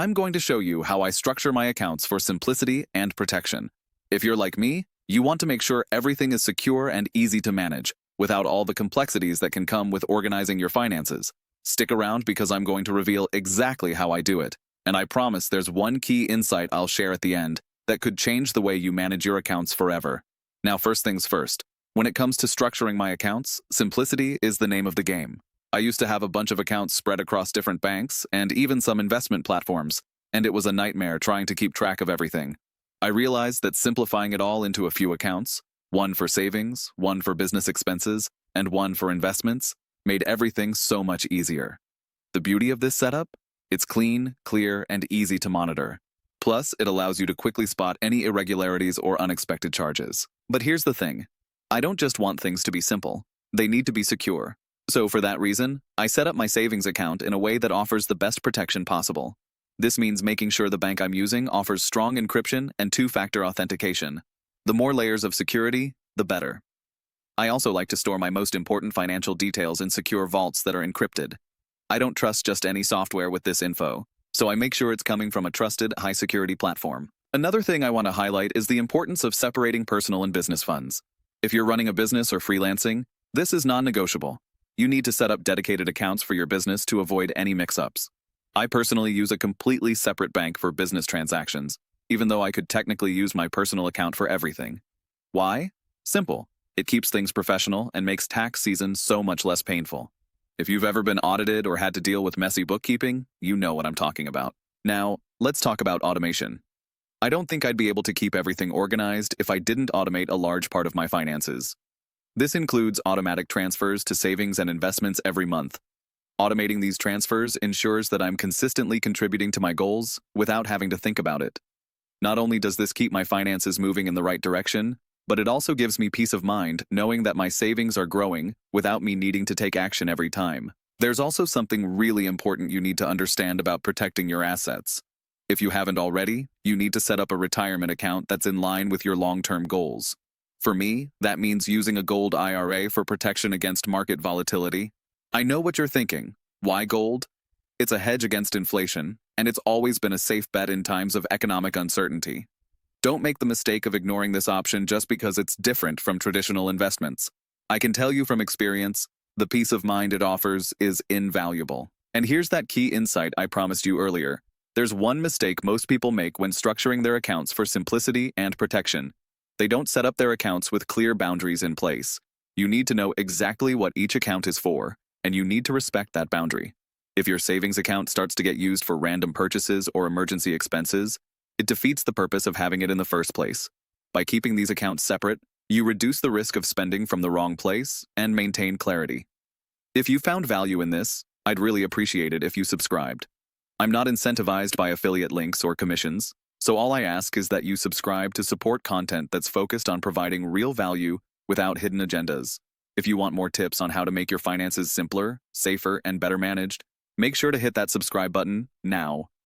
I'm going to show you how I structure my accounts for simplicity and protection. If you're like me, you want to make sure everything is secure and easy to manage, without all the complexities that can come with organizing your finances. Stick around because I'm going to reveal exactly how I do it, and I promise there's one key insight I'll share at the end that could change the way you manage your accounts forever. Now, first things first. When it comes to structuring my accounts, simplicity is the name of the game. I used to have a bunch of accounts spread across different banks and even some investment platforms, and it was a nightmare trying to keep track of everything. I realized that simplifying it all into a few accounts, one for savings, one for business expenses, and one for investments, made everything so much easier. The beauty of this setup? It's clean, clear, and easy to monitor. Plus, it allows you to quickly spot any irregularities or unexpected charges. But here's the thing. I don't just want things to be simple. They need to be secure. So for that reason, I set up my savings account in a way that offers the best protection possible. This means making sure the bank I'm using offers strong encryption and two-factor authentication. The more layers of security, the better. I also like to store my most important financial details in secure vaults that are encrypted. I don't trust just any software with this info, so I make sure it's coming from a trusted, high-security platform. Another thing I want to highlight is the importance of separating personal and business funds. If you're running a business or freelancing, this is non-negotiable. You need to set up dedicated accounts for your business to avoid any mix-ups. I personally use a completely separate bank for business transactions, even though I could technically use my personal account for everything. Why? Simple. It keeps things professional and makes tax season so much less painful. If you've ever been audited or had to deal with messy bookkeeping, you know what I'm talking about. Now, let's talk about automation. I don't think I'd be able to keep everything organized if I didn't automate a large part of my finances. This includes automatic transfers to savings and investments every month. Automating these transfers ensures that I'm consistently contributing to my goals without having to think about it. Not only does this keep my finances moving in the right direction, but it also gives me peace of mind knowing that my savings are growing without me needing to take action every time. There's also something really important you need to understand about protecting your assets. If you haven't already, you need to set up a retirement account that's in line with your long-term goals. For me, that means using a gold IRA for protection against market volatility. I know what you're thinking. Why gold? It's a hedge against inflation, and it's always been a safe bet in times of economic uncertainty. Don't make the mistake of ignoring this option just because it's different from traditional investments. I can tell you from experience, the peace of mind it offers is invaluable. And here's that key insight I promised you earlier. There's one mistake most people make when structuring their accounts for simplicity and protection. They don't set up their accounts with clear boundaries in place. You need to know exactly what each account is for, and you need to respect that boundary. If your savings account starts to get used for random purchases or emergency expenses, it defeats the purpose of having it in the first place. By keeping these accounts separate, you reduce the risk of spending from the wrong place and maintain clarity. If you found value in this, I'd really appreciate it if you subscribed. I'm not incentivized by affiliate links or commissions, so all I ask is that you subscribe to support content that's focused on providing real value without hidden agendas. If you want more tips on how to make your finances simpler, safer, and better managed, make sure to hit that subscribe button now.